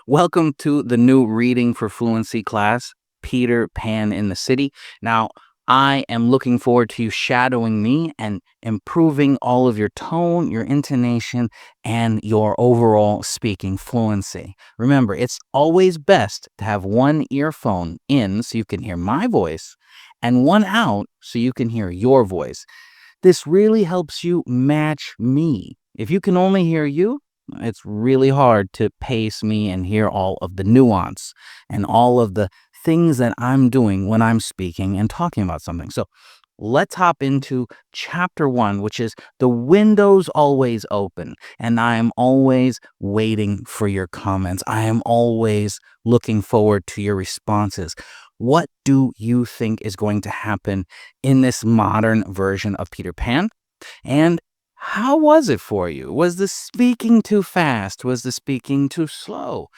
Welcome to the new Reading for Fluency class, Peter Pan in the City. Now, I am looking forward to you shadowing me and improving all of your tone, your intonation, and your overall speaking fluency. Remember, it's always best to have one earphone in so you can hear my voice and one out so you can hear your voice. This really helps you match me. If you can only hear you, it's really hard to pace me and hear all of the nuance and all of the things that I'm doing when I'm speaking and talking about something. So let's hop into chapter 1, which is the window's always open. And I am always waiting for your comments. I am always looking forward to your responses. What do you think is going to happen in this modern version of Peter Pan? And how was it for you? Was the speaking too fast? Was the speaking too slow?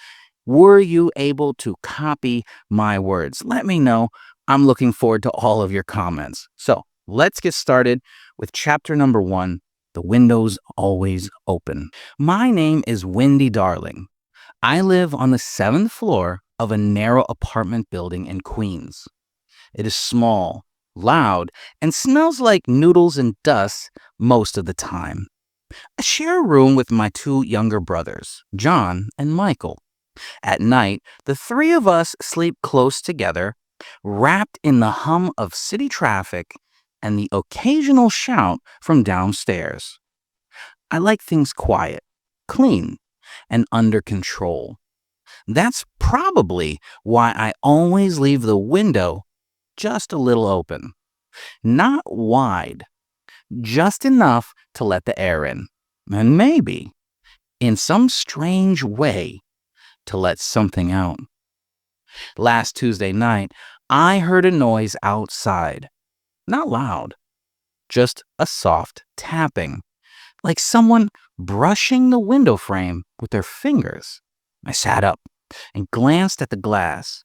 Were you able to copy my words? Let me know. I'm looking forward to all of your comments. So let's get started with chapter number 1, The Window's Always Open. My name is Wendy Darling. I live on the 7th floor of a narrow apartment building in Queens. It is small, loud, and smells like noodles and dust most of the time. I share a room with my 2 younger brothers, John and Michael. At night, the 3 of us sleep close together, wrapped in the hum of city traffic and the occasional shout from downstairs. I like things quiet, clean, and under control. That's probably why I always leave the window just a little open. Not wide, just enough to let the air in. And maybe, in some strange way, to let something out. Last Tuesday night, I heard a noise outside. Not loud, just a soft tapping, like someone brushing the window frame with their fingers. I sat up and glanced at the glass.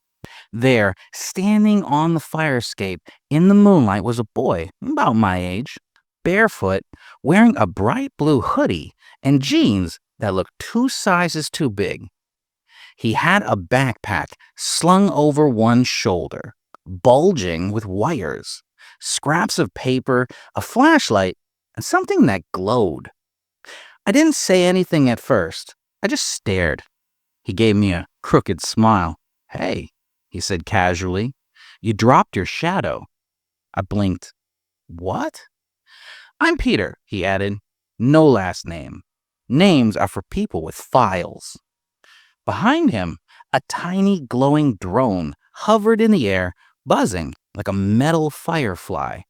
There, standing on the fire escape in the moonlight, was a boy about my age, barefoot, wearing a bright blue hoodie and jeans that looked 2 sizes too big. He had a backpack slung over one shoulder, bulging with wires, scraps of paper, a flashlight, and something that glowed. I didn't say anything at first. I just stared. He gave me a crooked smile. "Hey," he said casually, "you dropped your shadow." I blinked. "What?" "I'm Peter," he added. "No last name. Names are for people with files." Behind him, a tiny glowing drone hovered in the air, buzzing like a metal firefly.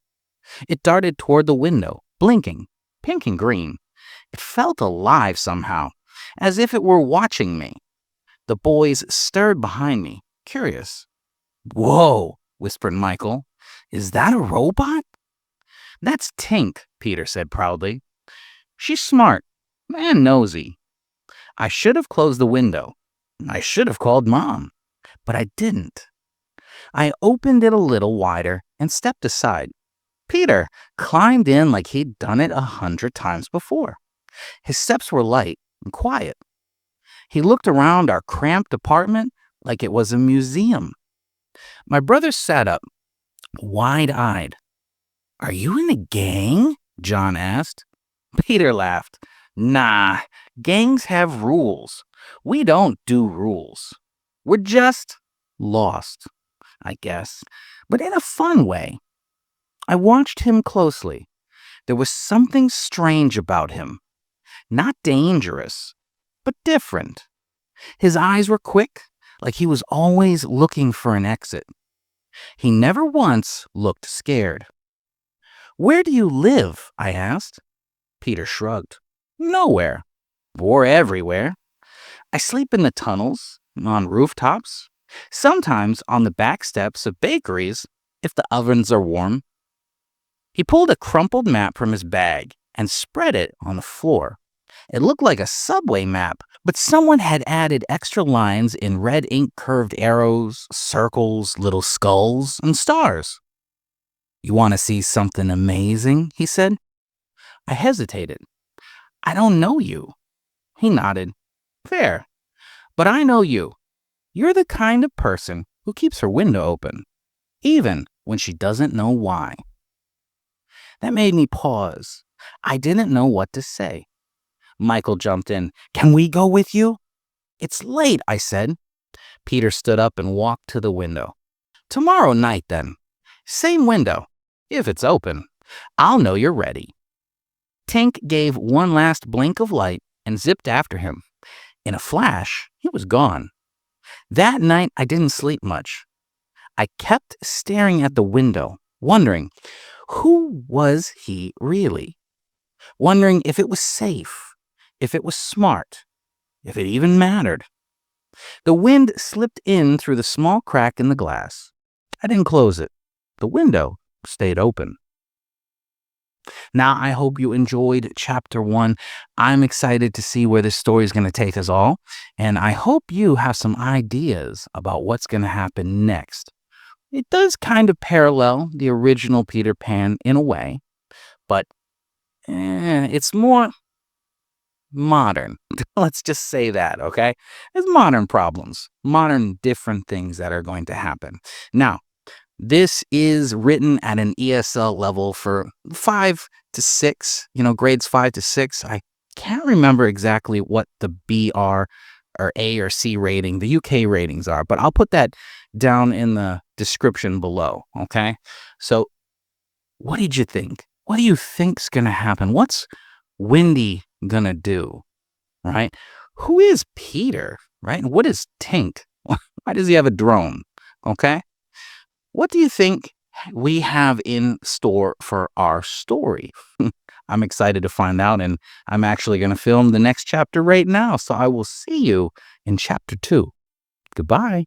It darted toward the window, blinking, pink and green. It felt alive somehow, as if it were watching me. The boys stirred behind me, curious. "Whoa," whispered Michael. "Is that a robot?" "That's Tink," Peter said proudly. "She's smart and nosy." I should have closed the window. I should have called Mom, but I didn't. I opened it a little wider and stepped aside. Peter climbed in like he'd done it 100 times before. His steps were light and quiet. He looked around our cramped apartment like it was a museum. My brother sat up, wide-eyed. "Are you in a gang?" John asked. Peter laughed. "Nah, gangs have rules. We don't do rules. We're just lost, I guess, but in a fun way." I watched him closely. There was something strange about him. Not dangerous, but different. His eyes were quick, like he was always looking for an exit. He never once looked scared. "Where do you live?" I asked. Peter shrugged. "Nowhere. Or everywhere. I sleep in the tunnels, on rooftops, sometimes on the back steps of bakeries if the ovens are warm." He pulled a crumpled map from his bag and spread it on the floor. It looked like a subway map, but someone had added extra lines in red ink, curved arrows, circles, little skulls, and stars. "You want to see something amazing?" he said. I hesitated. "I don't know you." He nodded. "Fair. But I know you. You're the kind of person who keeps her window open, even when she doesn't know why. That made me pause. I didn't know what to say. Michael jumped in. Can we go with you? It's late, I said. Peter stood up and walked to the window. Tomorrow night, then. Same window, if it's open. I'll know you're ready. Tink gave one last blink of light and zipped after him. In a flash, he was gone. That night, I didn't sleep much. I kept staring at the window, wondering, who was he really? Wondering if it was safe, if it was smart, if it even mattered. The wind slipped in through the small crack in the glass. I didn't close it. The window stayed open. Now, I hope you enjoyed Chapter 1. I'm excited to see where this story is going to take us all, and I hope you have some ideas about what's going to happen next. It does kind of parallel the original Peter Pan in a way, but it's more modern. Let's just say that, okay? It's modern problems, modern different things that are going to happen. Now, this is written at an ESL level for 5 to 6, grades 5 to 6. I can't remember exactly what the BR or A or C rating, the UK ratings are, but I'll put that down in the description below, okay? So what did you think? What do you think's going to happen? What's Wendy going to do, right? Who is Peter, right? And what is Tink? Why does he have a drone, okay? What do you think we have in store for our story? I'm excited to find out, and I'm actually going to film the next chapter right now. So I will see you in chapter 2. Goodbye.